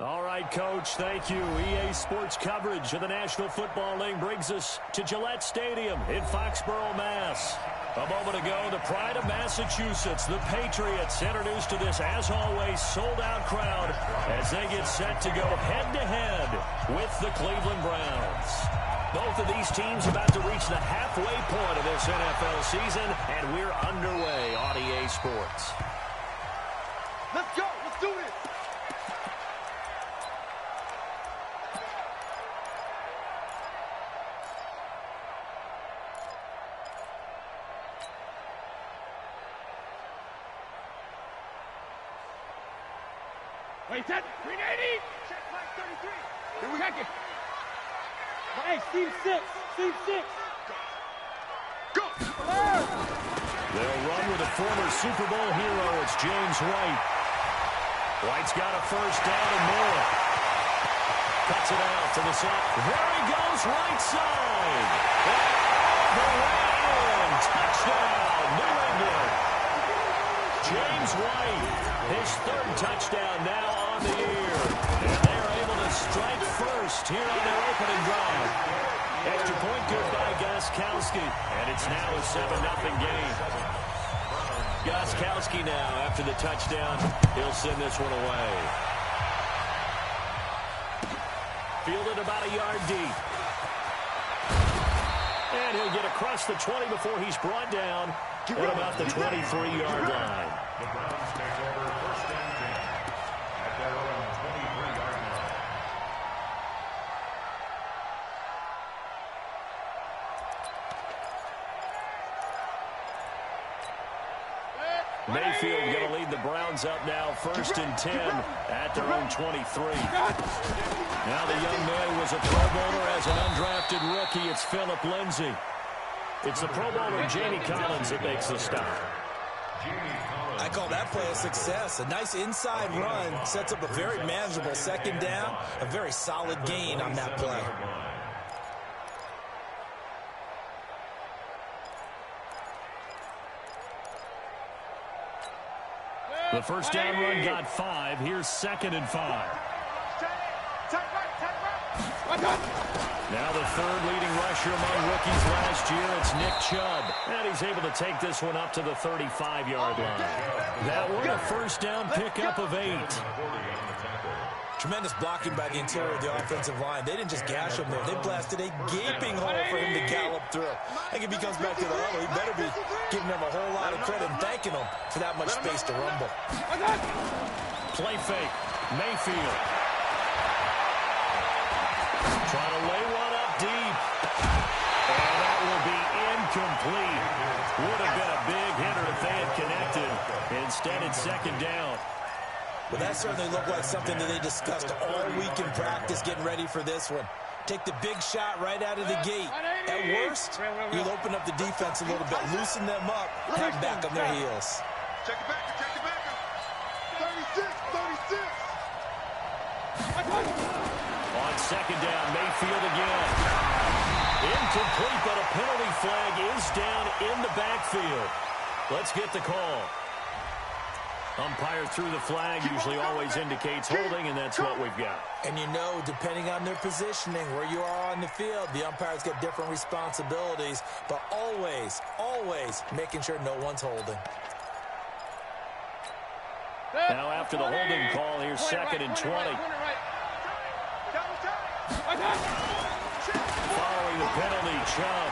All right, Coach, thank you. EA Sports coverage of the National Football League brings us to Gillette Stadium in Foxborough, Mass. A moment ago, the pride of Massachusetts, the Patriots, introduced to this, as always, sold-out crowd as they get set to go head-to-head with the Cleveland Browns. Both of these teams about to reach the halfway point of this NFL season, and we're underway on EA Sports. Let's go. Let's do it. Wait, that 380. Check flag 33. Here we check it. Hey, Steve 6. Steve 6. Go. They'll run with a former Super Bowl hero. It's James White. White's got a first down and more. Cuts it out to the side. There he goes, right side. All the way in. Touchdown, New England. James White, his third touchdown now on the year. And they are able to strike first here on their opening drive. Extra point good by Gostkowski. And it's now a 7-0 game. Gostkowski now, after the touchdown, he'll send this one away. Fielded about a yard deep. And he'll get across the 20 before he's brought down at about the 23-yard line. The Browns take over first and 10 at their own 23-yard line. Mayfield going to lead the Browns up now, first and 10 at their own 23. Now the young man was a Pro Bowler as an undrafted rookie. It's Philip Lindsay. It's the Pro Bowler Jamie Collins that makes the stop. I call that play a success. A nice inside run sets up a very manageable second down. A very solid gain on that play. The first down run got 5. Here's 2nd and 5. Now the third leading rusher among rookies last year, it's Nick Chubb. And he's able to take this one up to the 35-yard line. That one a first down pickup of 8. Tremendous blocking by the interior of the offensive line. They didn't just gash him there. They blasted a gaping hole for him to gallop through. I think if he comes back to the huddle, he better be giving them a whole lot of credit and thanking them for that much space to rumble. Play fake. Mayfield. Trying to lay one up deep. And that will be incomplete. Would have been a big hitter if they had connected. Instead, it's 2nd down. Well, that certainly looked like something that they discussed all week in practice getting ready for this one. Take the big shot right out of the gate. At worst, you'll open up the defense a little bit, loosen them up, have them back on their heels. Check it back. Check it back. 36. On 2nd down, Mayfield again. Incomplete, but a penalty flag is down in the backfield. Let's get the call. Umpire threw the flag, usually always indicates holding, and that's what we've got. And you know, depending on their positioning, where you are on the field, the umpire's got different responsibilities, but always making sure no one's holding. Now after the holding call, here's 2nd and 20. Following the penalty, Chubb.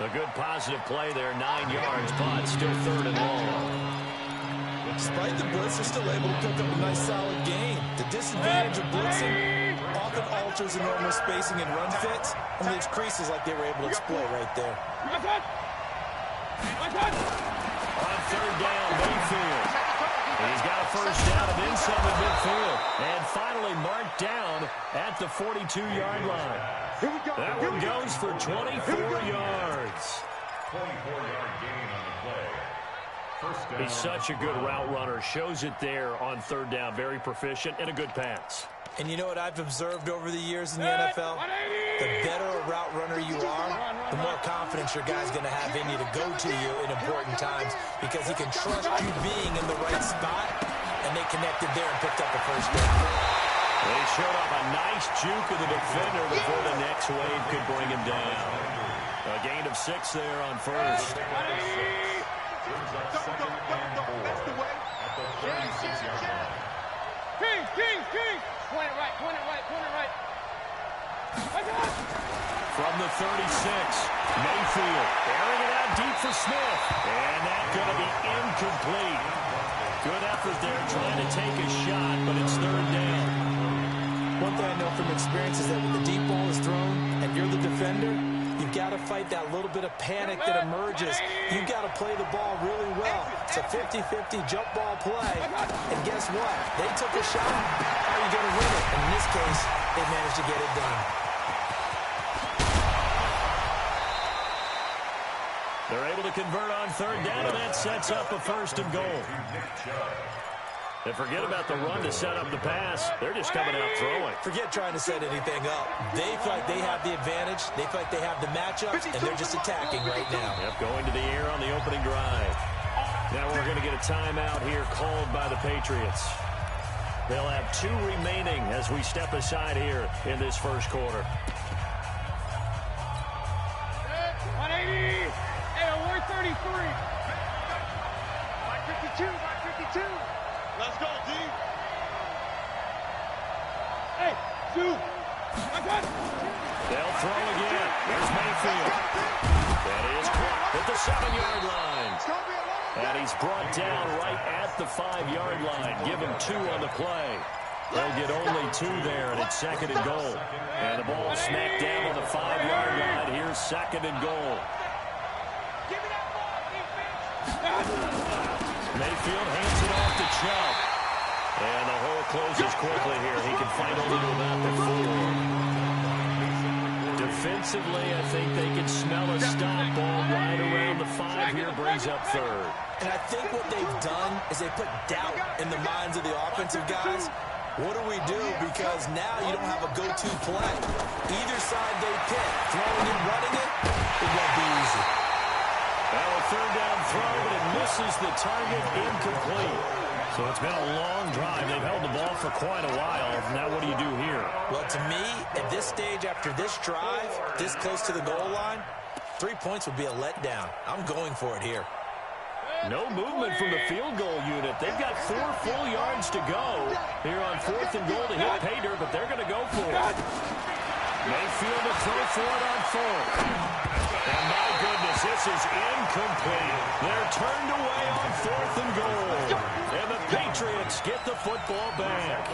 A good positive play there, 9 yards, but still 3rd and long. Despite the blitz, they're still able to pick up a nice solid gain. The disadvantage of blitzing often alters the normal spacing and run fits and leaves creases like they were able to exploit right there. On 3rd down, Mayfield. And he's got a first down and then some at midfield. And finally marked down at the 42-yard line. That one goes for 24 yards. 24-yard gain on the play. First down. He's such a good route runner. Shows it there on 3rd down. Very proficient and a good pass. And you know what I've observed over the years in the NFL? The better a route runner you are, the more confidence your guy's going to have in you to go to you in important times because he can trust you being in the right spot and they connected there and picked up a first down. They showed off a nice juke of the defender before the next wave could bring him down. A gain of 6 there on first. Brings up second and 4 at the 36-yard line. King. Point it right. From the 36, Mayfield airing it out deep for Smith. And that's going to be incomplete. Good effort there trying to take a shot, but it's third down. One thing I know from experience is that when the deep ball is thrown and you're the defender, you've got to fight that little bit of panic that emerges. You've got to play the ball really well. It's a 50-50 jump ball play. And guess what? They took a shot. How are you going to win it? And in this case, they managed to get it done. They're able to convert on third down, and that sets up a first and goal. And forget about the run to set up the pass. They're just coming out throwing. Forget trying to set anything up. They feel like they have the advantage. They feel like they have the matchups, and they're just attacking right now. Yep, going to the air on the opening drive. Now we're going to get a timeout here called by the Patriots. They'll have 2 remaining as we step aside here in this first quarter. 180. Hey, 133. 552. Let's go, D. Hey, 2. I got it. They'll throw again. There's Mayfield. That is caught at the 7-yard line. And he's brought down right at the 5-yard line. Give him 2 on the play. They'll get only 2 there, and it's second and goal. And the ball smacked down on the 5-yard line. Here's second and goal. Give me that ball, defense. Mayfield hands it off to Chubb. And the hole closes quickly here. He can find only to about the 4. Defensively, I think they can smell a stop ball right around the 5 here. Brings up third. And I think what they've done is they put doubt in the minds of the offensive guys. What do we do? Because now you don't have a go-to play. Either side they pick, throwing it, running it, it won't be easy. Well, a third down throw, but it misses the target, incomplete. So it's been a long drive. They've held the ball for quite a while. Now what do you do here? Well, to me, at this stage, after this drive, this close to the goal line, 3 points would be a letdown. I'm going for it here. No movement from the field goal unit. They've got 4 full yards to go here on 4th and goal to hit pay dirt, but they're going to go for it. Mayfield to throw for it on 4th. And my goodness, this is incomplete. They're turned away on 4th and goal. And the Patriots get the football back.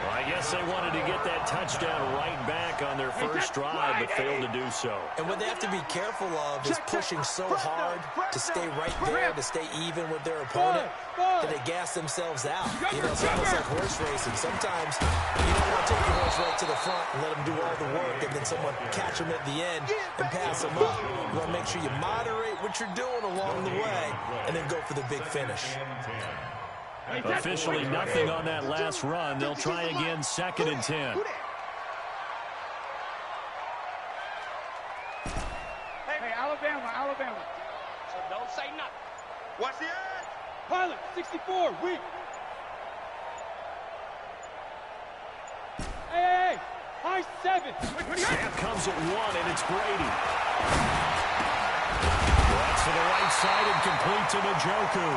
Well, I guess they wanted to get that touchdown right back on their first drive, but failed to do so. And what they have to be careful of is pushing so hard to stay right there, to stay even with their opponent, that they gas themselves out. You know, it's almost like horse racing. Sometimes you don't want to take your horse right to the front and let them do all the work, and then someone catch them at the end and pass them up. You want to make sure you moderate what you're doing along the way and then go for the big finish. Officially nothing on that last run. They'll try again, 2nd and 10. Hey, Alabama. So don't say nothing. Watch the edge. Pilot, 64, weak. Hey, high 7. Snap comes at 1, and it's Brady. That's to the right side and complete to Njoku.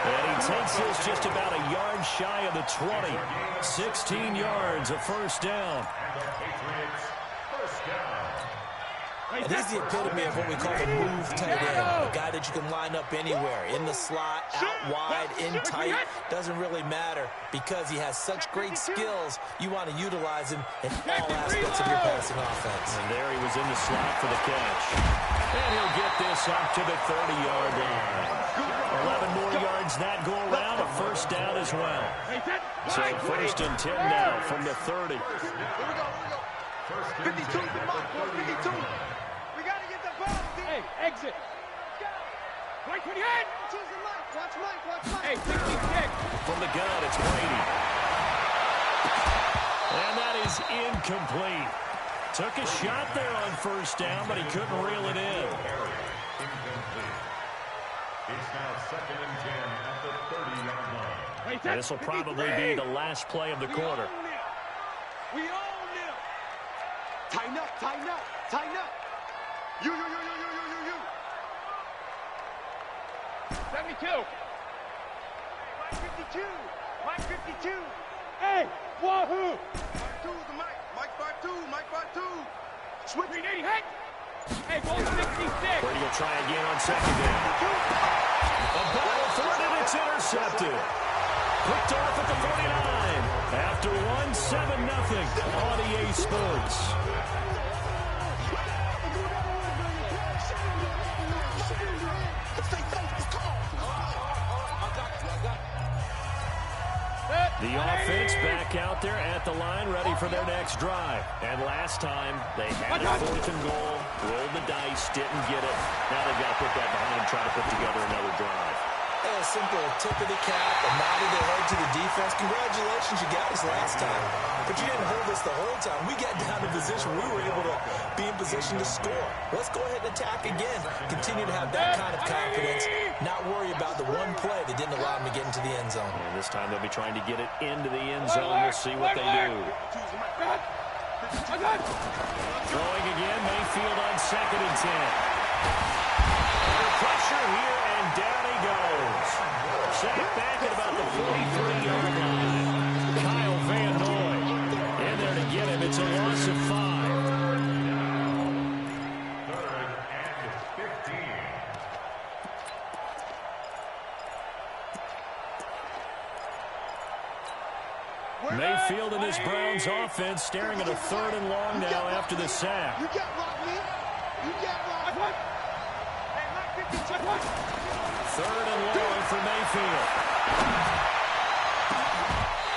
And he takes this just about a yard shy of the 20. 16 yards, a first down. And he's the epitome of what we call a move tight end. A guy that you can line up anywhere. In the slot, out wide, in tight. Doesn't really matter because he has such great skills. You want to utilize him in all aspects of your passing offense. And there he was in the slot for the catch. And he'll get this up to the 30-yard line. 11 more yards that go around. A first down as well. So 1st and 10 now from the 30. 52, 52. Hey, exit. Right when you head. Watch Mike. Hey, 66. From the gun, it's Brady. And that is incomplete. Took a shot there on first down, but he couldn't reel it in. Incomplete. It's now 2nd and 10 at the 30-yard line. And this will probably be the last play of the quarter. We own them. Tighten up, tighten up, tighten up. You. 72. Mike 52. Mike 52. Hey, Wahoo. 5-2 is the Mike. Mike 5-2. Mike 5-2. Switch. 380. Hey, goal 66. Brady will try again on second down. A ball thwarted, it's intercepted. Picked off at the 49. After 1, 7-0 on EA Sports. The offense back out there at the line, ready for their next drive. And last time, they had a 4th and goal, rolled the dice, didn't get it. Now they've got to put that behind them, try to put together another drive. A simple tip of the cap, a nod of the head to the defense. Congratulations, you got us last time. But you didn't hold us the whole time. We got down to position. We were able to be in position to score. Let's go ahead and attack again. Continue to have that kind of confidence. Not worry about the one play that didn't allow them to get into the end zone. And this time they'll be trying to get it into the end zone. We'll see what they do. Throwing again, Mayfield on 2nd and 10. Under pressure here, and down he goes. Set it back at about the 43-yard line. Kyle Van Noy in there to get him. It's a loss of 5. 3rd and 15. Mayfield and his Browns offense staring at a 3rd and long now after the sack. You got locked, man. You got locked. 3rd and long for Mayfield.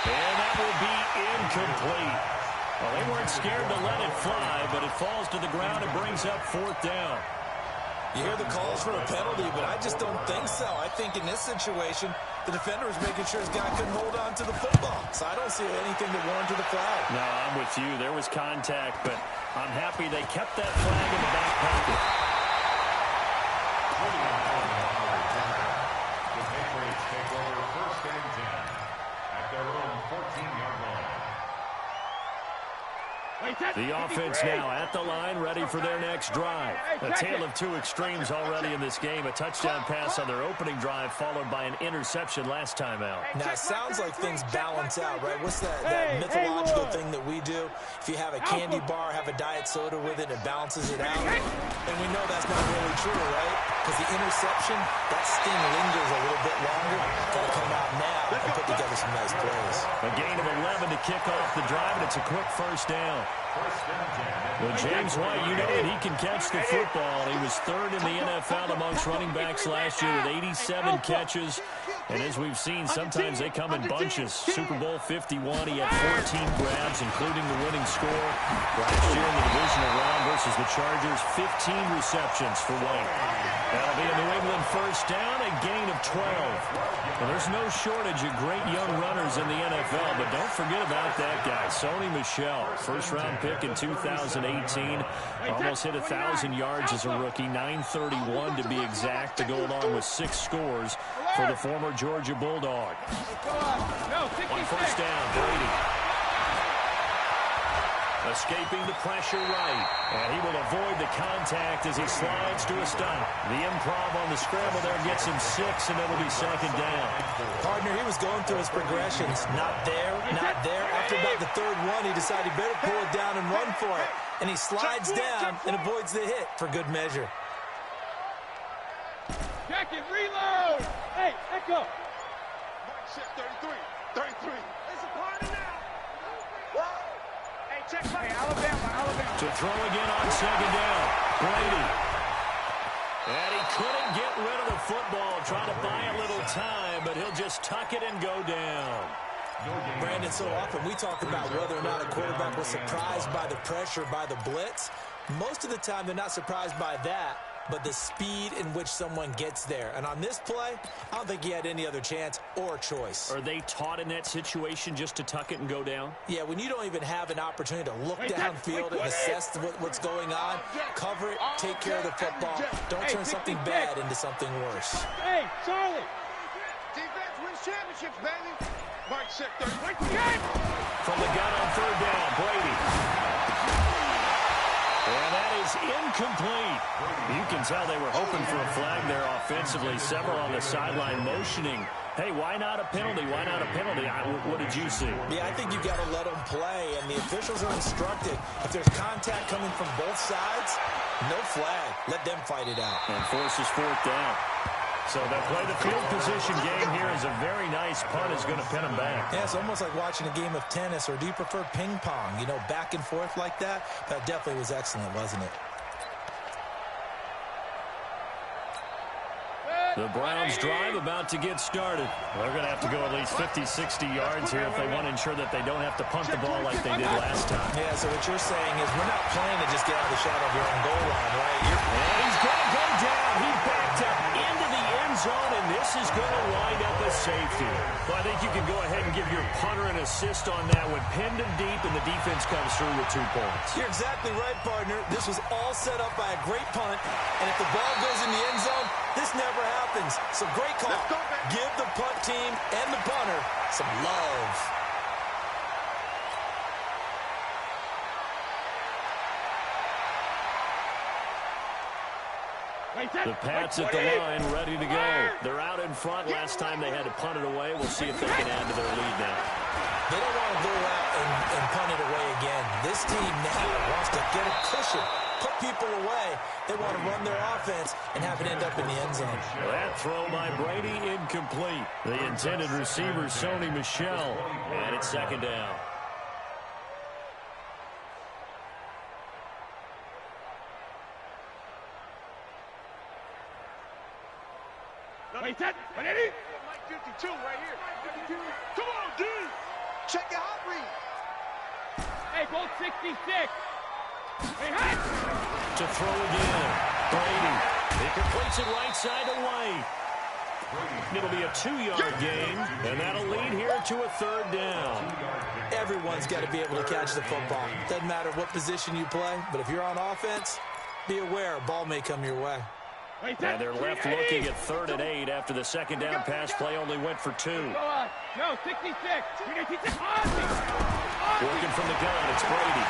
And that will be incomplete. Well, they weren't scared to let it fly, but it falls to the ground and brings up 4th down. You hear the calls for a penalty, but I just don't think so. I think in this situation, the defender was making sure his guy couldn't hold on to the football. So I don't see anything that warranted the flag. No, I'm with you. There was contact, but I'm happy they kept that flag in the back pocket. The Patriots take over 1st and 10 at their own 14-yard line. The offense now at the line, ready for their next drive. A tale of 2 extremes already in this game. A touchdown pass on their opening drive, followed by an interception last time out. Now, it sounds like things balance out, right? What's that mythological thing that we do? If you have a candy bar, have a diet soda with it, it balances it out. And we know that's not really true, right? Because the interception, that sting lingers a little bit longer. Got to come out now and put together some nice plays. A gain of 11 to kick off the drive, and it's a quick 1st down. Well, James White, you know that he can catch the football. He was 3rd in the NFL amongst running backs last year with 87 catches. And as we've seen, sometimes they come in bunches. Super Bowl 51, he had 14 grabs, including the winning score. Last year in the divisional round versus the Chargers, 15 receptions for White. That'll be a New England 1st down, a gain of 12. Well, there's no shortage of great young runners in the NFL, but don't forget about that guy, Sony Michel, 1st-round pick in 2018. Almost hit 1,000 yards as a rookie, 931 to be exact, to go along with 6 scores for the former Georgia Bulldog. On 1st down, Brady. Escaping the pressure right. And he will avoid the contact as he slides to a stop. The improv on the scramble there gets him 6, and it'll be 2nd down. Partner, he was going through his progressions. Not there, not there. After about the 3rd one, he decided he better pull it down and run for it. And he slides down and avoids the hit for good measure. Jacket, reload! Hey, Echo! Mike set 33. 33. It's a party now. Hey, check my Alabama. To throw again on 2nd down. Brady. And he couldn't get rid of the football. Trying to buy a little time, but he'll just tuck it and go down. Brandon, so often we talk about whether or not a quarterback was surprised by the pressure, by the blitz. Most of the time, they're not surprised by that, but the speed in which someone gets there. And on this play, I don't think he had any other chance or choice. Are they taught in that situation just to tuck it and go down? Yeah, when you don't even have an opportunity to look downfield and assess what's going on, cover it, take care of the football. Don't turn something bad into something worse. Hey, Charlie! Defense, we wins championships, baby. Mike, check 30. From the gun on third down, Brady. And that is incomplete. You can tell they were hoping for a flag there offensively. Several on the sideline motioning. Hey, why not a penalty? Why not a penalty? What did you see? Yeah, I think you got to let them play, and the officials are instructed. If there's contact coming from both sides, no flag. Let them fight it out. And forces fourth down. So they'll play the field position game here as a very nice punt is going to pin them back. Yeah, it's almost like watching a game of tennis, or do you prefer ping pong? You know, back and forth like that? That definitely was excellent, wasn't it? The Browns drive about to get started. They're going to have to go at least 50, 60 yards here if they want to ensure that they don't have to punt the ball like they did last time. Yeah, so what you're saying is we're not playing to just get out of the shadow of your own goal line, right? And he's going to go down. He backed up into the end zone, and this is going to wind up a safety. Well, I think you can go ahead and give your punter an assist on that one. Pinned him deep, and the defense comes through with 2 points. You're exactly right, partner. This was all set up by a great punt, and if the ball goes in the end zone, this never happens. So great call. Give the punt team and the punter some love. The Pats at the line, ready to go. They're out in front. Last time they had to punt it away. We'll see if they can add to their lead now. They don't want to go out and punt it away again. This team now wants to get a cushion, put people away. They want to run their offense and have it end up in the end zone. That throw by Brady, incomplete. The intended receiver, Sony Michel, and it's second down. Wait, that, ready? Mike 52 right here. 52. Come on, D. Check your hot read. Hey, Bolt 66. Hey, hot. To throw again, Brady. He completes it right side to White. It'll be a 2-yard gain, and that'll lead here to a third down. Everyone's got to be able to catch the football. Doesn't matter what position you play, but if you're on offense, be aware a ball may come your way. And they're left looking at 3rd and 8 after the second down pass play only went for 2. No, 66. Working from the gun, it's Brady.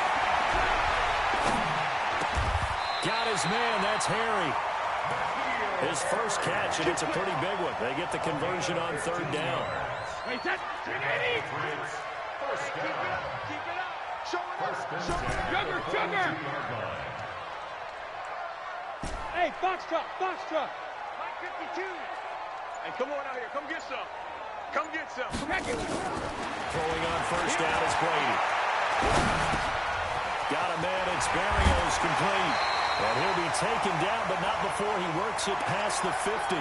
Got his man, that's Harry. His first catch, and it's a pretty big one. They get the conversion on 3rd down. Wait, that, 380. Sugar. Hey, box truck. Mike 52. Hey, come on out here. Come get some. Throwing on first down is Brady. Got a man, it's Barrios, complete. And he'll be taken down, but not before he works it past the 50.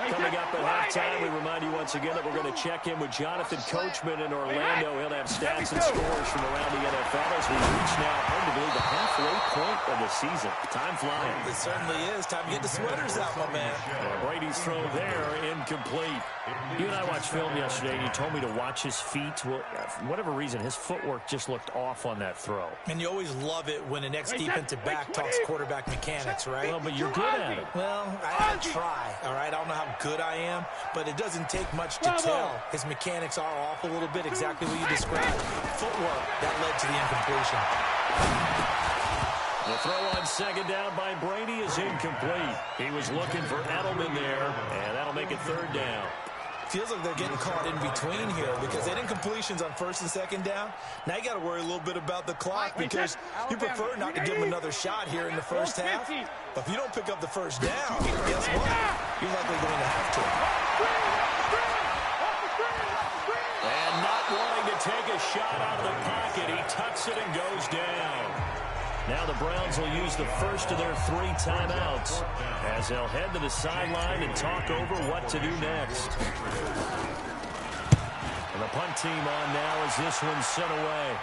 Coming up at halftime, we remind you once again that we're going to check in with Jonathan Coachman in Orlando. He'll have stats and scores from around the NFL as we reach now, hard to believe, the halfway point of the season. Time flying. It certainly is. Time to get the sweaters out, my man. Brady's throw there, incomplete. You and I watched film yesterday, and you told me to watch his feet. Well, for whatever reason, his footwork just looked off on that throw. And you always love it when an ex-defensive back talks quarterback mechanics, right? Well, but you're good at it. Well, I try, all right? I don't know how good I am, but it doesn't take much to tell. His mechanics are off a little bit, exactly what you described. Footwork, that led to the incompletion. The throw on second down by Brady is incomplete. He was looking for Edelman there, and that'll make it 3rd down. Feels like they're getting caught in between here because they had incompletions on 1st and 2nd down. Now you got to worry a little bit about the clock because you prefer not to give them another shot here in the first half. But if you don't pick up the first down, guess what? You're likely going to have to. And not wanting to take a shot out of the pocket, he tucks it and goes down. Now the Browns will use the first of their 3 timeouts as they'll head to the sideline and talk over what to do next. And the punt team on now as this one's sent away.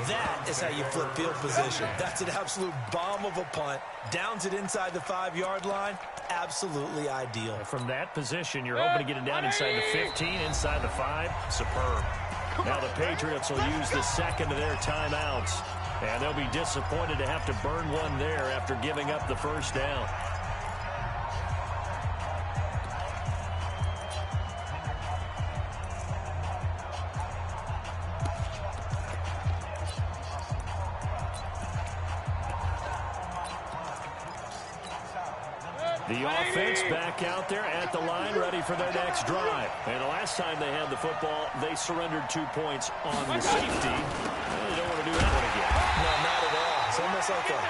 That is how you flip field position. That's an absolute bomb of a punt. Downs it inside the 5-yard line. Absolutely ideal. From that position, you're hoping to get it down inside the 15, inside the 5. Superb. Now the Patriots will use the second of their timeouts. And they'll be disappointed to have to burn one there after giving up the first down. The offense back out there at the line, ready for their next drive. And the last time they had the football, they surrendered 2 points on the safety. Well, they don't want to do that one again. No, not at all. It's almost like a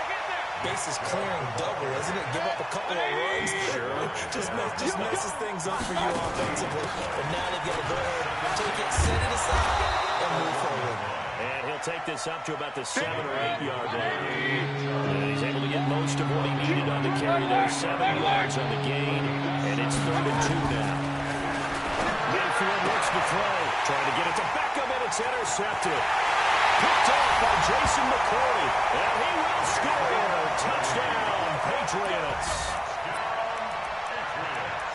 bases clearing double, isn't it? Give up a couple of runs. Sure. just messes things up for you offensively. But now they've got to go ahead, take it, set it aside, and move forward. And he'll take this up to about the 7 or 8 yard line. And he's able to get most of what he needed on the carry there. 7 yards on the gain. And it's 3rd and 2 now. Mayfield looks to throw. Trying to get it to Beckham, and it's intercepted. Picked off by Jason McCourty. And he will score. Touchdown, Patriots.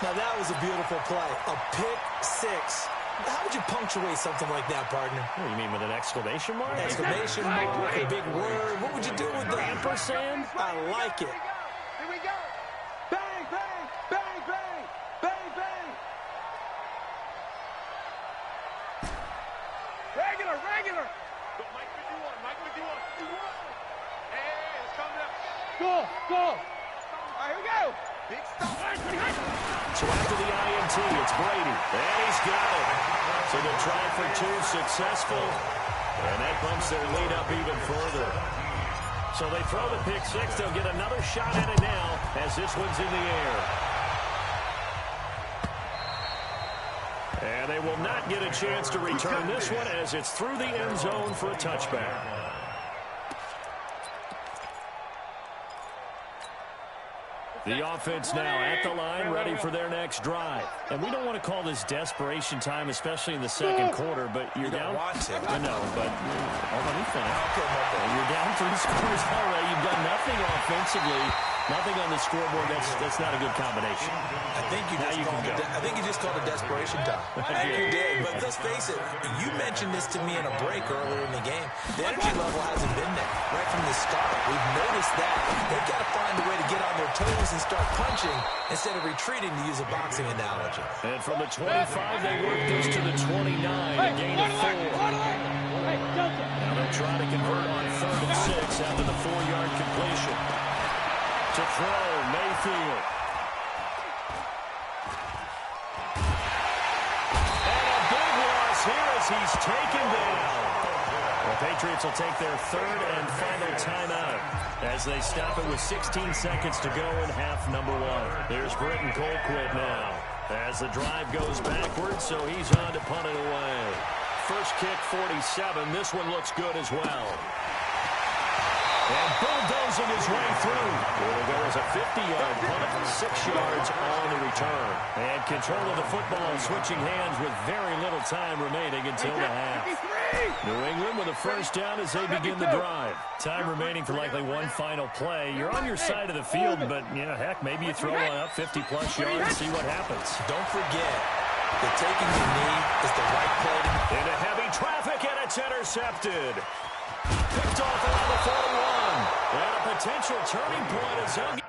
Now that was a beautiful play. A pick six. How would you punctuate something like that, partner? What do you mean, with an exclamation mark? Exclamation mark, a big word. What would you do with that? Ampersand? I like it. Here we go. Bang, bang, bang, bang, bang, bang. Regular. Go, Mike 51. Hey, let's calm down. Go. All right, here we go. Big stop. So after the INT, it's Brady. And he's got it. So the try for 2 successful. And that bumps their lead up even further. So they throw the pick 6. They'll get another shot at it now as this one's in the air. And they will not get a chance to return this one as it's through the end zone for a touchback. The offense now at the line, ready for their next drive. And we don't want to call this desperation time, especially in the second quarter, but you're down. Want to. I know, but let me finish. Okay. You're down 3 scores already. You've done nothing offensively, nothing on the scoreboard. That's not a good combination. I think you just called it desperation time. And you did. But let's face it, you mentioned this to me in a break earlier in the game. The energy level hasn't been there right from the start. We've noticed that. They've got to find a way to get on their toes and start punching instead of retreating, to use a boxing analogy. And from the 25, they work this to the 29, a gain of 4. Now they'll try to convert on 3rd and 6 after the 4-yard completion. To throw, Mayfield. And a big loss here as he's taken down. The Patriots will take their 3rd and final timeout as they stop it with 16 seconds to go in half number 1. There's Britton Colquitt now as the drive goes backwards, so he's on to punt it away. First kick, 47. This one looks good as well. And bulldozing his way through. It'll go as a 50-yard punt, 6 yards on the return. And control of the football switching hands with very little time remaining until the half. New England with a first down as they begin the drive. Time remaining for likely one final play. You're on your side of the field, but, heck, maybe you throw one up 50-plus yards and see what happens. Don't forget that taking the knee is the right play. Into heavy traffic, and it's intercepted. Picked off around the 41. And a potential turning point as he'll get.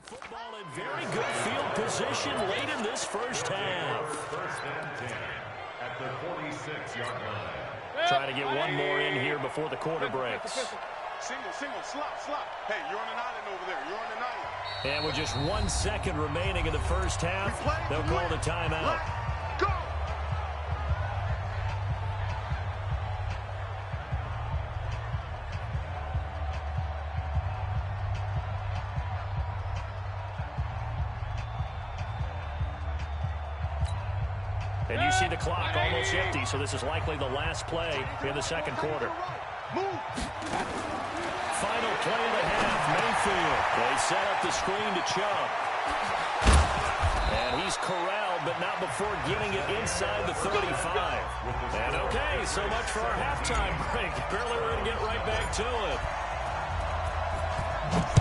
Football in very good field position late in this first half. First and 10 at the 46-yard line. Trying to get one more in here before the quarter breaks. Single, slop. Hey, you're on an island over there. You're on an island. And with just 1 second remaining in the first half, they'll call the timeout. Go! And you see the clock almost empty, so this is likely the last play in the second quarter. Final play of the half, Mayfield. They set up the screen to Chubb. And he's corralled, but not before getting it inside the 35. And okay, so much for our halftime break. Apparently we're going to get right back to it.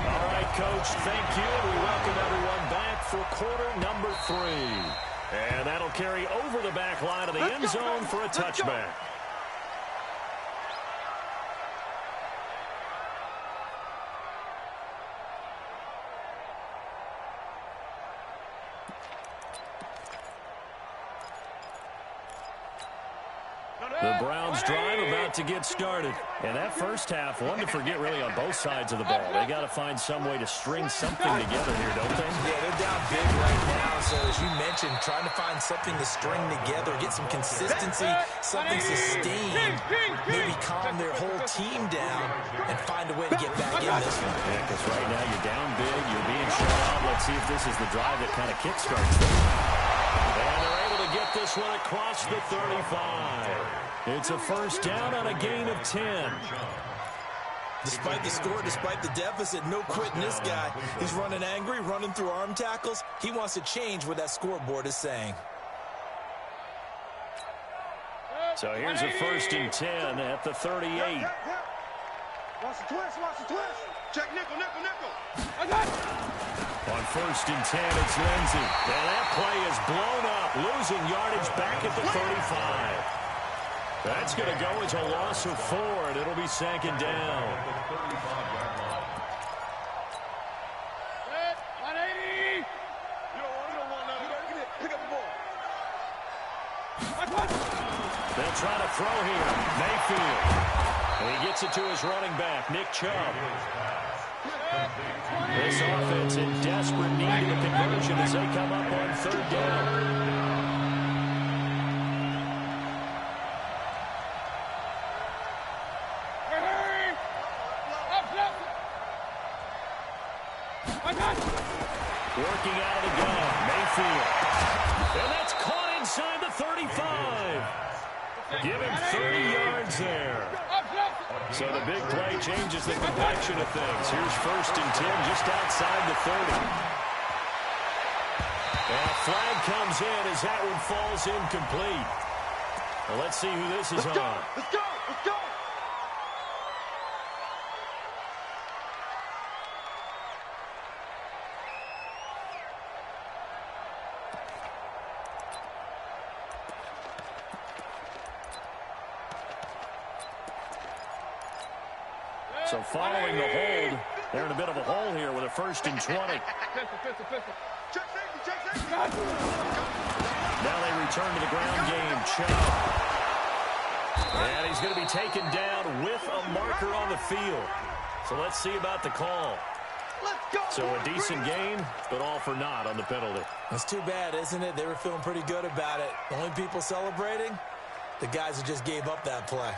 All right, Coach, thank you. We welcome everyone back for quarter number 3. And that'll carry over the back line of the end zone for a touchback. The Browns drive about to get started. And that first half, one to forget really on both sides of the ball. They got to find some way to string something together here, don't they? Yeah, they're down big right now. So as you mentioned, trying to find something to string together, get some consistency, something sustained, maybe calm their whole team down and find a way to get back in this one. Yeah, because right now you're down big, you're being shut out. Let's see if this is the drive that kind of kickstarts them. And they're able to get this one across the 35. It's a first down on a gain of 10. Despite the score, despite the deficit, no quitting this guy. He's running angry, running through arm tackles. He wants to change what that scoreboard is saying. So here's a first and 10 at the 38. Watch the twist, watch the twist. Check nickel, nickel, nickel. On first and 10, it's Lindsey. And that play is blown up, losing yardage back at the 35. That's going to go as a loss of 4, and it'll be second down. 180. You don't want that. Pick up the ball. They'll try to throw here. Mayfield. And he gets it to his running back, Nick Chubb. This offense in desperate need of a conversion as they come up on third down. Working out of the gun, Mayfield. And that's caught inside the 35. Give him 30 yards there. So the big play changes the complexion of things. Here's first and 10 just outside the 30. And a flag comes in as that one falls incomplete. Well, let's see who this is on. Let's go, let's go. So following the hold, they're in a bit of a hole here with a first and 20. Check safety, check safety. Now they return to the ground game. Chubb. And he's going to be taken down with a marker on the field. So let's see about the call. Let's go. So a decent gain, but all for naught on the penalty. That's too bad, isn't it? They were feeling pretty good about it. The only people celebrating, the guys who just gave up that play.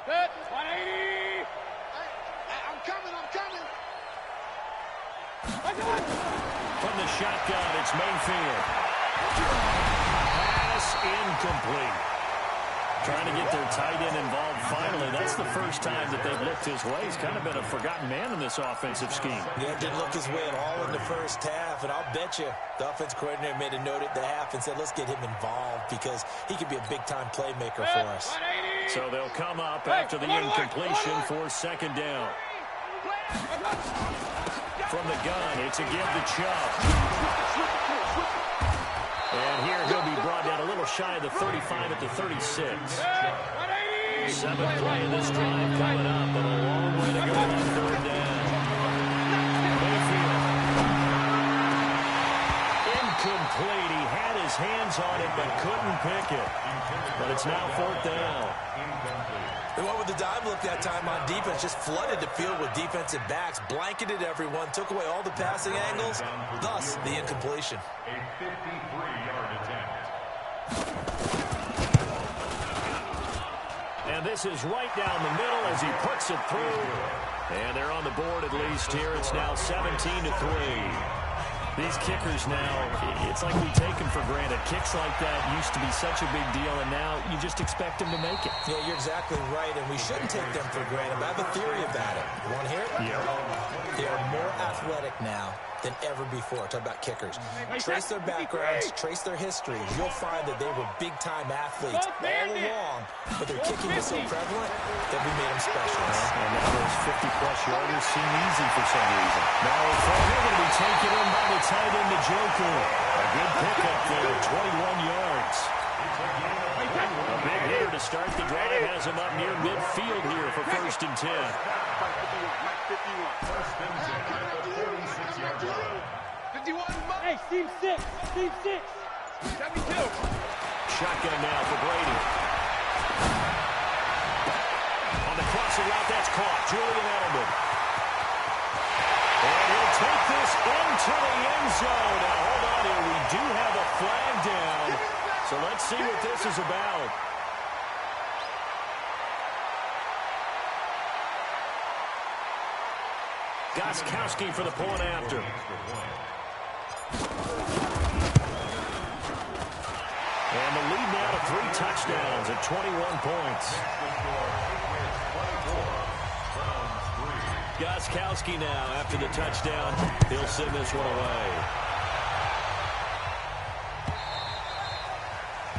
Good. 180. I'm coming. From the shotgun, it's Mayfield. Pass incomplete. Trying to get their tight end involved finally. That's the first time that they've looked his way. He's kind of been a forgotten man in this offensive scheme. Yeah, didn't look his way at all in the first half, and I'll bet you the offense coordinator made a note at the half and said, let's get him involved because he could be a big-time playmaker for us. So they'll come up after the incompletion for second down. From the gun, it's a give to Chubb. And here he'll be brought down a little shy of the 35 at the 36. 7th play of this drive coming up, but a long way to go on third down. Mayfield. Incomplete. He had his hands on it, but couldn't pick it. But it's now fourth down. They went with the dive look that time on defense, just flooded the field with defensive backs, blanketed everyone, took away all the passing angles, thus the incompletion. A 53-yard attempt. And this is right down the middle as he puts it through. And they're on the board at least here. It's now 17-3. These kickers now, it's like we take them for granted. Kicks like that used to be such a big deal, and now you just expect them to make it. Yeah, you're exactly right, and we shouldn't take them for granted. But I have a theory about it. You want to hear it? Yeah. They are more athletic now than ever before. Talk about kickers. Trace their backgrounds, trace their histories. You'll find that they were big-time athletes all along, but their kicking was so prevalent that we made them specialists. And now those 50-plus yarders seem easy for some reason. Now they're going to be taken in by the tight end, the Joker. A good pickup there, 21 yards. A big hitter to start the drive has him up near midfield here for 1st and 10. Hey, Steve 6. Steve 6. 72. Shotgun now for Brady. On the crossing route, that's caught. Julian Edelman. And he'll take this into the end zone. Now, hold on here. We do have a flag down. So let's see what this is about. Gostkowski for the point after. And the lead now to 3 touchdowns at 21 points. Gostkowski now after the touchdown. He'll send this one away.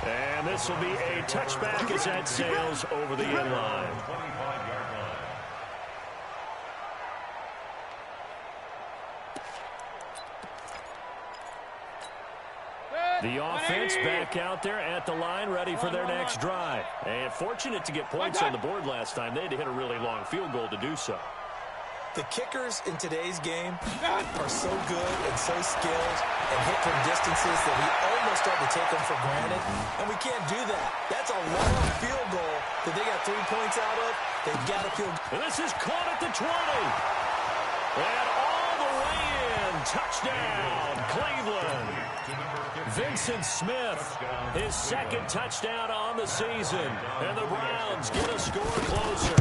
And this will be a touchback as that sails over the end line. The offense back out there at the line, ready for their next drive. And fortunate to get points on the board last time. They had to hit a really long field goal to do so. The kickers in today's game are so good and so skilled and hit from distances that we almost start to take them for granted. And we can't do that. That's a long field goal that they got 3 points out of. They've got to feel. And this is caught at the 20. And all the way in. Touchdown, Cleveland. Vincent Smith, his 2nd touchdown on the season. And the Browns get a score closer.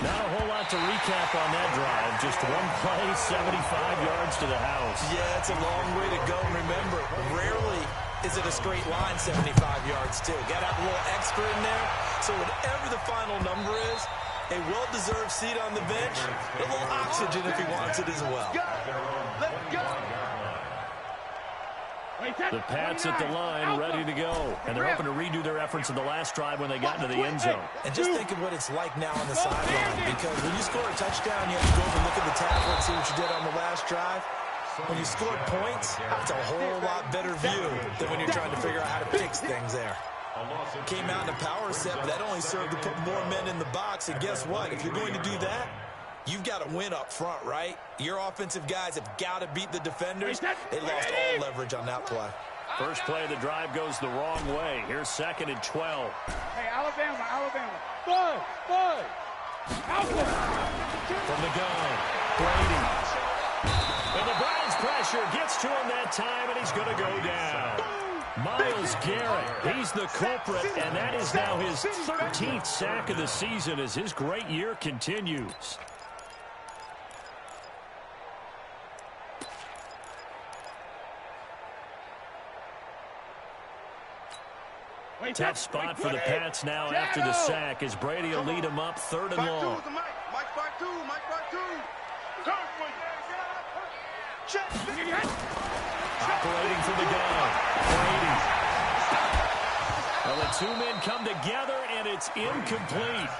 Not a whole lot to recap on that drive. Just one play, 75 yards to the house. Yeah, it's a long way to go. Remember, rarely is it a straight line 75 yards, too. Got to have a little extra in there. So whatever the final number is, a well-deserved seat on the bench, a little oxygen if he wants it as well. Let's go. The Pats at the line, ready to go. And they're hoping to redo their efforts in the last drive when they got into the end zone. And just think of what it's like now on the sideline. Because when you score a touchdown, you have to go over and look at the tablet and see what you did on the last drive. When you score points, it's a whole lot better view than when you're trying to figure out how to fix things there. Came out in a power set, but that only served to put more men in the box. And guess what? If you're going to do that, you've got to win up front, right? Your offensive guys have got to beat the defenders. They lost all leverage on that play. First play of the drive goes the wrong way. Here's 2nd and 12. Hey, Alabama. Bud. From the gun, Brady. And the Browns pressure gets to him that time, and he's going to go down. Myles Garrett, he's the culprit, and that is now his 13th sack of the season as his great year continues. Tough spot for the Pats now after the sack as Brady will lead them up 3rd and long. Mike by two. Operating from the gun, Brady. Well, the 2 men come together, and it's incomplete.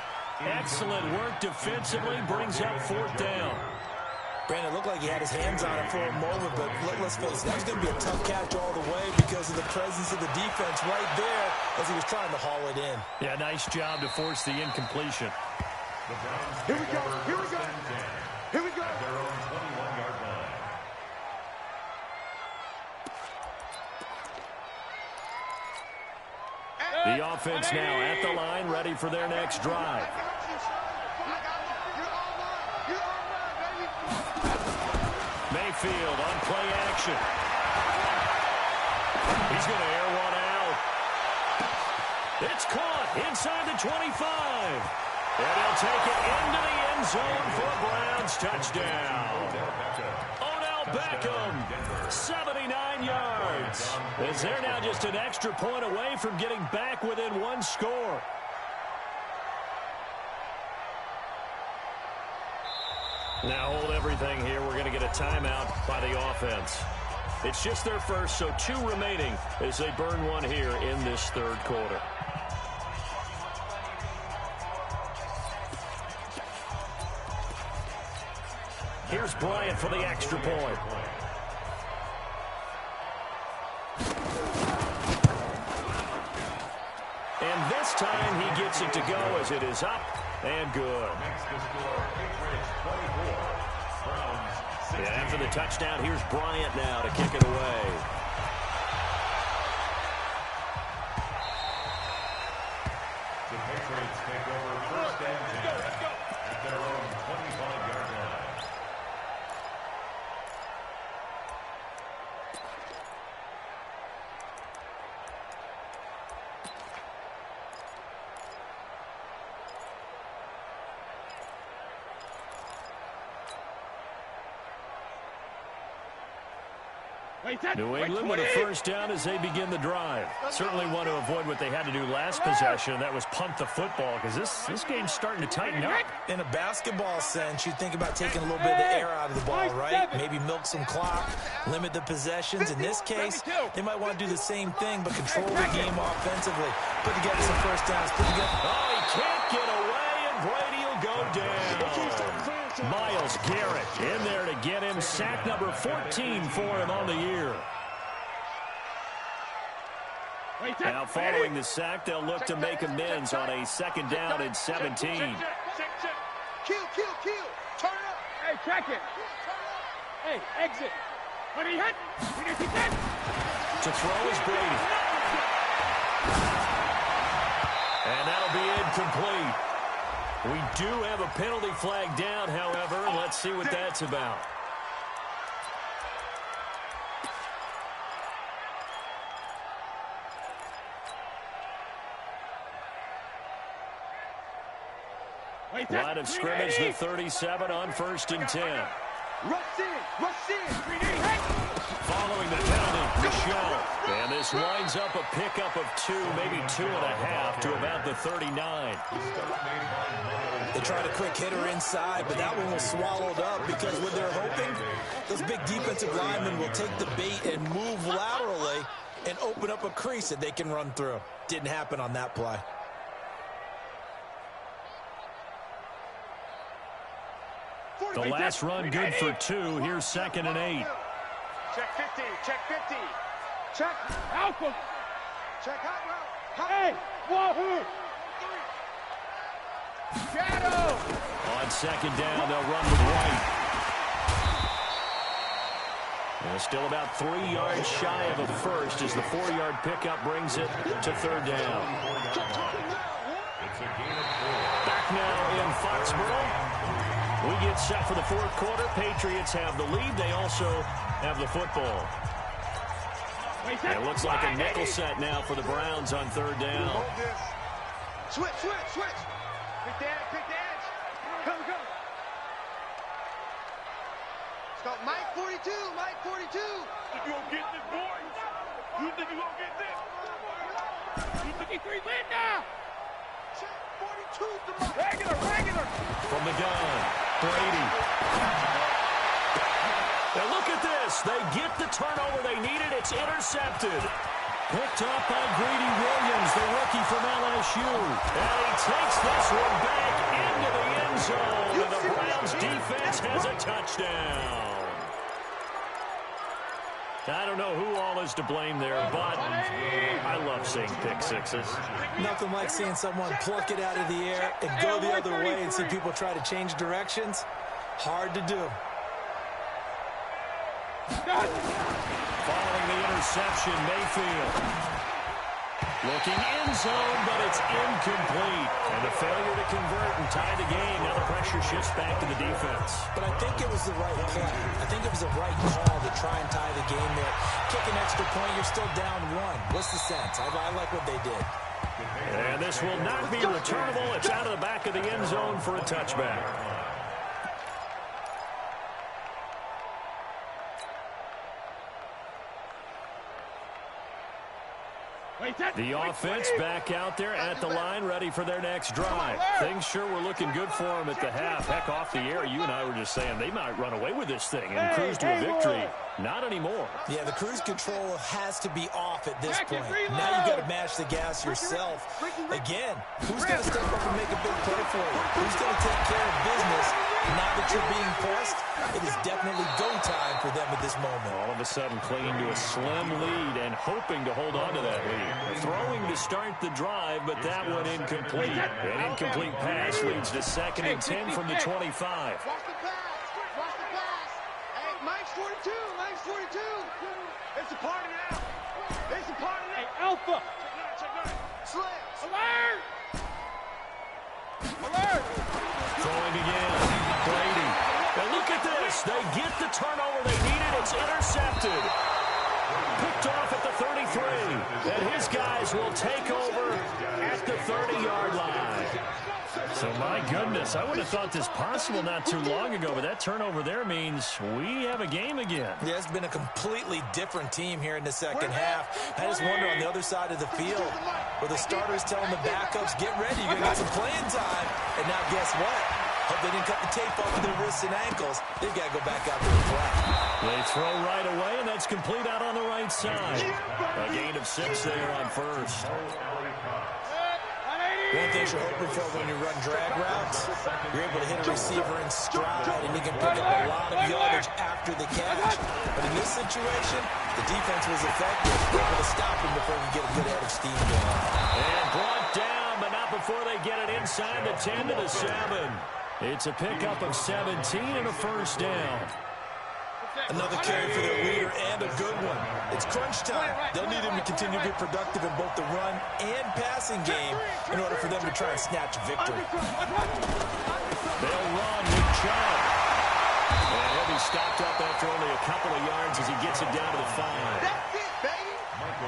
Excellent work defensively, brings up 4th down. Brandon, it looked like he had his hands on it for a moment, but let's face it, that was going to be a tough catch all the way because of the presence of the defense right there as he was trying to haul it in. Yeah, nice job to force the incompletion. Here we go. At their own 21-yard line. The offense now at the line, ready for their next drive. Mayfield on play action. He's going to air one out. It's caught inside the 25. And he'll take it into the end zone for a Browns touchdown. Odell Beckham, 79 yards. As they're now just an extra point away from getting back within one score. Now hold everything here. We're going to get a timeout by the offense. It's just their first, so 2 remaining as they burn one here in this third quarter. Here's Bryant for the extra point. And this time he gets it to go as it is up and good. Yeah, after the touchdown, here's Bryant now to kick it away. The Patriots take over first and 10 at their own 25-yard line. New England with a first down as they begin the drive. Certainly want to avoid what they had to do last possession. That was punt the football because this game's starting to tighten up. In a basketball sense, you think about taking a little bit of the air out of the ball, right? Maybe milk some clock, limit the possessions. In this case, they might want to do the same thing but control the game offensively. Put together some first downs. Put together. Oh, he can't get away, and Brady will go down. Myles Garrett in there to get him. Sack number 14 for him on the year. Now following the sack, they'll look to make amends on a second down and 17. Kill. Turn it up. Hey, check it. Hey, exit. When he hit. To throw is Brady. And that'll be incomplete. We do have a penalty flag down, however. Let's see what that's about. Line of scrimmage, the 37 on 1st and 10. Rush in. Following the penalty, Michelle. And this winds up a pickup of 2, maybe 2.5 to about the 39. They tried a quick hitter inside, but that one was swallowed up because what they're hoping, those big defensive linemen will take the bait and move laterally and open up a crease that they can run through. Didn't happen on that play. The last run good for 2. Here's 2nd and 8. Check 50. Check Alpha. Check hot route. Hey, wahoo. Shadow. On 2nd down, they'll run with White. And still about 3 yards shy of a first as the 4-yard pickup brings it to 3rd down. Back now in Foxborough. We get set for the 4th quarter. Patriots have the lead. They also have the football. And it looks like a nickel set now for the Browns on 3rd down. Switch. Quick dash. Come. Let's go. Mike 42. If you don't get this, boys. You think you gonna get this? 53 win now. Check 42 to Mike. Regular. From the gun, Brady. Now look at this. They get the turnover they needed. It's intercepted. Picked up by Greedy Williams, the rookie from LSU. And he takes this one back into the end zone. And the Browns defense has a touchdown. I don't know who all is to blame there, but I love seeing pick sixes. Nothing like seeing someone pluck it out of the air and go the other way and see people try to change directions. Hard to do. Following the interception, Mayfield. Looking in zone, but it's incomplete. And the failure to convert and tie the game. Now the pressure shifts back to the defense. But I think it was the right play. I think it was the right call to try and tie the game there. Kick an extra point, you're still down 1. What's the sense? I like what they did. And this will not be returnable. It's out of the back. back of the end zone for a touchback. The offense back out there at the line, ready for their next drive. Things sure were looking good for them at the half. Heck, off the air, you and I were just saying they might run away with this thing and cruise to a victory. Not anymore. Yeah, the cruise control has to be off at this point. Now you've got to mash the gas yourself. Again, who's going to step up and make a big play for you? Who's going to take care of business? Now that you're being pressed, it is definitely go time for them at this moment. All of a sudden clinging to a slim lead and hoping to hold on to that lead. Throwing to start the drive, but that one incomplete. An incomplete pass leads to 2nd and 10 from the 25. Watch the pass. Watch the pass. Hey, Mike's 42. Mike's 42. It's a party now. It's a party now. Hey, Alpha. Slams. Alert. Alert. Throwing again. Brady. And look at this. They get the turnover they needed. It's intercepted. Picked off at the 33. And his guys will take over at the 30-yard line. So, my goodness, I would have thought this possible not too long ago, but that turnover there means we have a game again. Yeah, it's been a completely different team here in the second half. I just wonder on the other side of the field where the starters telling the backups, get ready, you're going to get some playing time. And now guess what? Hope they didn't cut the tape off of their wrists and ankles. They've got to go back out there and play. They throw right away, and that's complete out on the right side. A gain of 6 there on first. One thing you're hoping for when you run drag routes, you're able to hit a receiver in stride, and you can pick up a lot of yardage after the catch. But in this situation, the defense was effective. They were able to stop him before he could get a good head of steam going. And brought down, but not before they get it inside the 10 to the 7. It's a pickup of 17 and a first down. Another carry for their leader and a good one. It's crunch time. They'll need him to continue to be productive in both the run and passing game in order for them to try and snatch a victory. They'll run with Chubb. And he'll be stopped up after only a couple of yards as he gets it down to the 5. That's it, baby.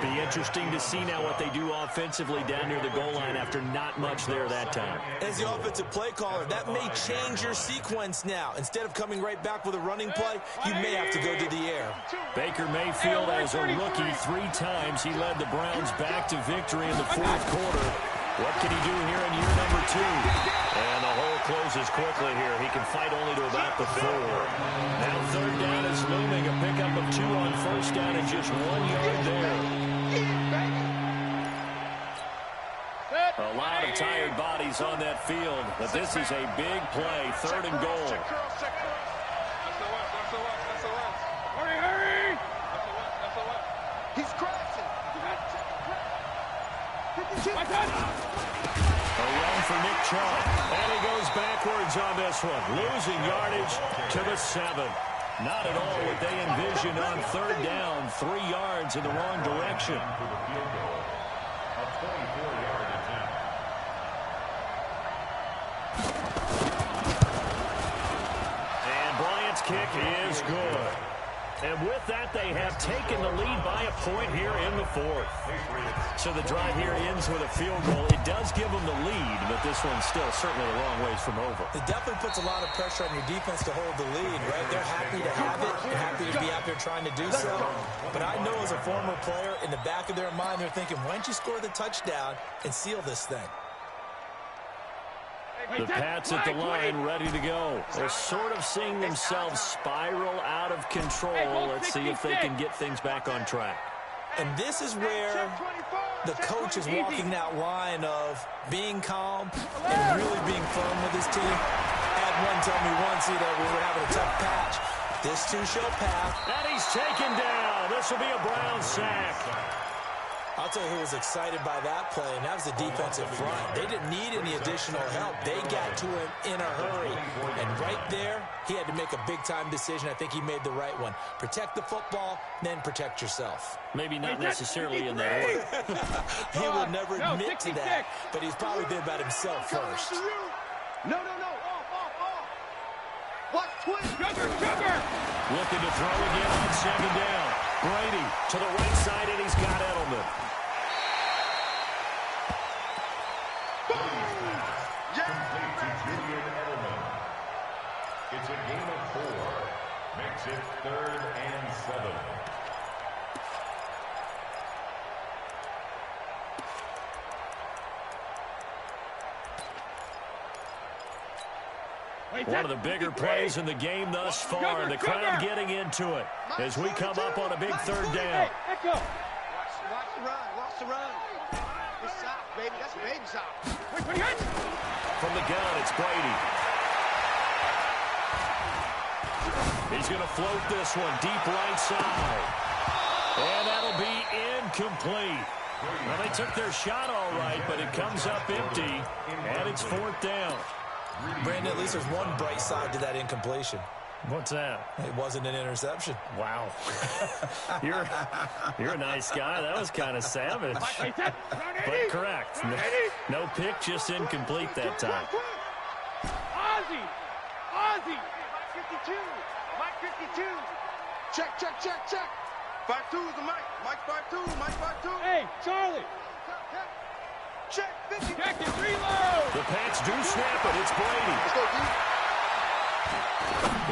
Be interesting to see now what they do offensively down near the goal line after not much there that time. As the offensive play caller, that may change your sequence now. Instead of coming right back with a running play, you may have to go to the air. Baker Mayfield, as a rookie, 3 times he led the Browns back to victory in the 4th quarter. What can he do here in year number 2? And the hole closes quickly here. He can fight only to about the 4. Now 3rd down is looming. A pickup of 2 on first down and just 1 yard there. A lot of tired bodies on that field, but this is a big play. 3rd and goal. Hurry! He's crashing. A run for Nick Chubb, and he goes backwards on this one, losing yardage to the 7. Not at all what they envisioned on 3rd down, 3 yards in the wrong direction. And Bryant's kick is good. And with that, they have taken the lead by a point here in the 4th. So the drive here ends with a field goal. It does give them the lead, but this one's still certainly a long ways from over. It definitely puts a lot of pressure on your defense to hold the lead, right? They're happy to have it. They're happy to be out there trying to do so. But I know as a former player, in the back of their mind, they're thinking, why don't you score the touchdown and seal this thing? The Pats at the line, ready to go. They're sort of seeing themselves spiral out of control. Let's see if they can get things back on track. And this is where the coach is walking that line of being calm and really being firm with his team. I had one tell me once, we were having a tough patch. This too shall pass. And he's taken down. This will be a Brown sack. I'll tell you who was excited by that play, and that was the defensive front. They didn't need any additional help. They got to him in a hurry. And right there, he had to make a big-time decision. I think he made the right one. Protect the football, then protect yourself. Maybe not necessarily in that order. He will never admit to that, but he's probably been about himself first. No. Off. Watch twin. Sugar. Looking to throw again on 2nd down. Brady to the right side, and he's got Edelman. Yeah. It's 3rd and 7. One of the bigger plays in the game thus far. The crowd getting into it as we come up on a big 3rd down. Watch the run. Watch the run. It's soft, baby. That's baby soft. From the gun, it's Brady. He's going to float this one deep right side. And that'll be incomplete. Well, they took their shot all right, but it comes up empty, and it's 4th down. Brandon, at least there's one bright side to that incompletion. What's that? It wasn't an interception. Wow. You're a nice guy. That was kind of savage. But correct. No pick, just incomplete that time. Ozzy! Mike 52! Mike 52! Check! 5-2 is the Mike. Mike 5-2. Mike 5-2. Hey, Charlie! Check 50. Check it, reload! The Pats do snap it. It's Brady. Let's go, D.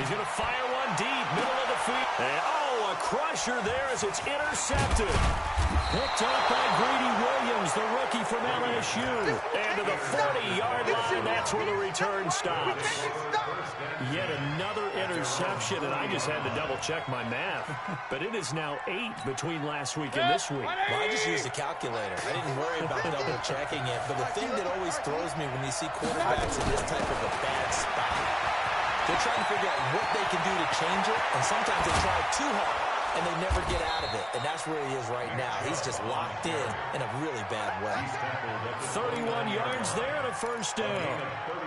He's going to fire one deep, middle of the field. And, oh, a crusher there as it's intercepted. Picked up by Greedy Williams, the rookie from LSU. And to the 40-yard line, that's where the return stops. Yet another interception, and I just had to double-check my math. But it is now 8 between last week and this week. Well, I just used a calculator. I didn't worry about double-checking it. But the thing that always throws me when you see quarterbacks in this type of a bad spot, they're trying to figure out what they can do to change it, and sometimes they try too hard, and they never get out of it. And that's where he is right now. He's just locked in a really bad way. 31 yards there and a 1st down.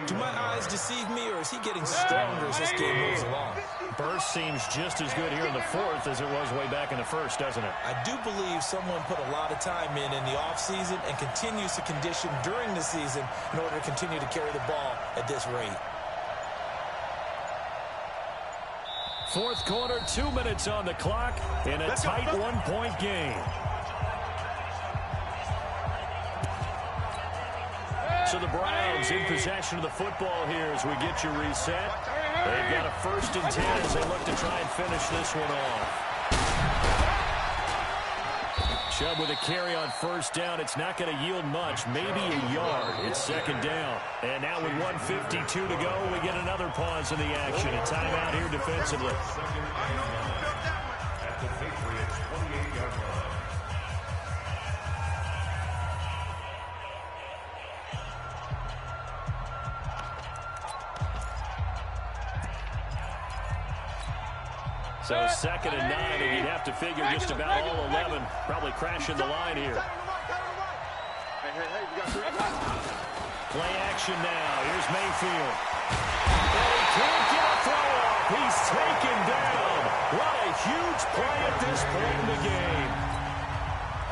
Do my eyes deceive me, or is he getting stronger as this game moves along? Burst seems just as good here in the 4th as it was way back in the 1st, doesn't it? I do believe someone put a lot of time in the offseason and continues to condition during the season in order to continue to carry the ball at this rate. 4th quarter, 2 minutes on the clock in a tight 1-point game. So the Browns in possession of the football here as we get you reset. They've got a 1st and 10 as they look to try and finish this one off. Chubb with a carry on 1st down. It's not going to yield much, maybe a yard. It's 2nd down. And now with 1:52 to go, we get another pause in the action. A timeout here defensively. At the Patriots 28-yard line. So 2nd and 9, and you'd have to figure just about all 11 probably crashing the line here. Play action now. Here's Mayfield. And he can't get a throw off. He's taken down. What a huge play at this point in the game.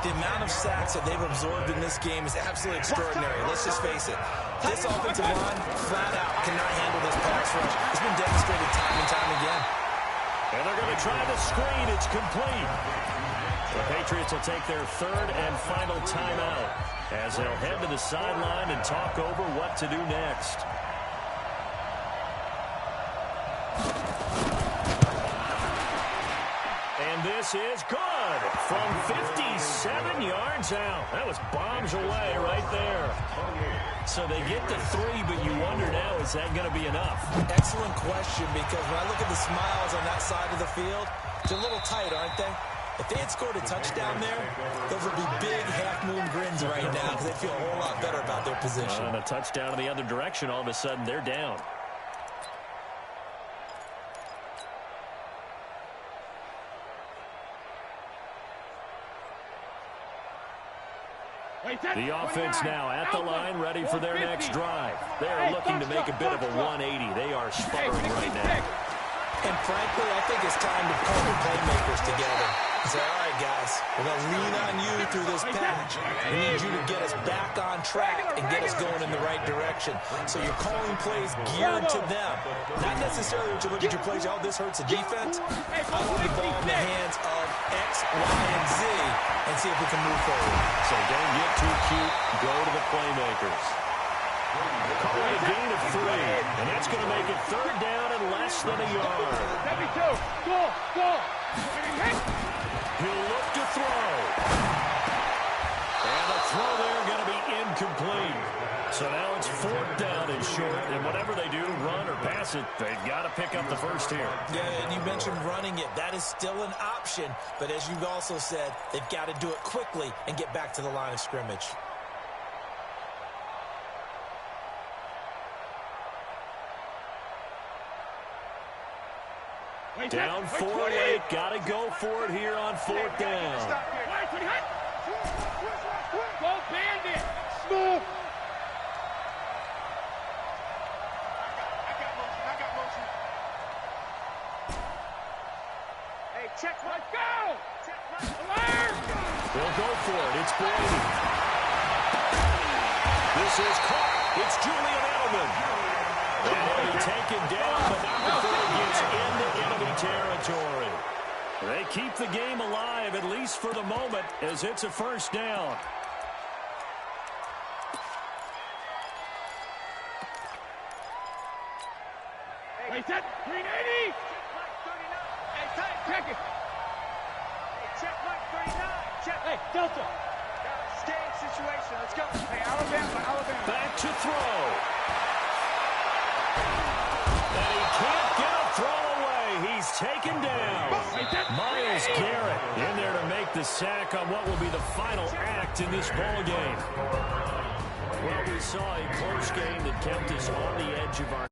The amount of sacks that they've absorbed in this game is absolutely extraordinary. Let's just face it. This offensive line, flat out, cannot handle this pass rush. It's been demonstrated time and time again. And they're going to try the screen. It's complete. The Patriots will take their 3rd and final timeout as they'll head to the sideline and talk over what to do next. And this is good from 57 yards out. That was bombs away right there. So they get to 3, but you wonder now, is that going to be enough? Excellent question, because when I look at the smiles on that side of the field, they're a little tight, aren't they? If they had scored a touchdown there, those would be big half-moon grins right now because they feel a whole lot better about their position. And a touchdown in the other direction, all of a sudden they're down. The offense now at the line, ready for their next drive. They are looking to make a bit of a 180. They are sputtering right now. And frankly, I think it's time to pull the playmakers together and say, all right, guys, we're going to lean on you through this patch. We need you to get us back on track and get us going in the right direction. So you're calling plays geared to them. Not necessarily that you look at your plays, oh, this hurts the defense. I want the ball in the hands of X, Y, and Z and see if we can move forward. So don't get too cute. Go to the playmakers. Call it a gain of 3, and that's going to make it 3rd down and less than a yard. He'll look to throw. And the throw there going to be incomplete. So now it's 4th down and short, and whatever they do, run or pass it, they've got to pick up the first here. Yeah, and you mentioned running it. That is still an option, but as you've also said, they've got to do it quickly and get back to the line of scrimmage. Down 4 late, got to go for it here on 4th down. Go Bandit! Smooth! I got motion. Hey, check, let's go! Alert! They'll go for it. It's Brady. This is caught. It's Julian Edelman. And he'll be taken down, but not before he gets into enemy territory. They keep the game alive, at least for the moment, as it's a 1st down. Hey, set, 380! Hey, tight, check it! Hey, check Mike 39, check. Hey, Delta! Stay in situation, let's go. Hey, Alabama. Back to throw. And he can't get a throw away. He's taken down. Myles Garrett in there to make the sack on what will be the final act in this ball game. Well, we saw a close game that kept us on the edge of our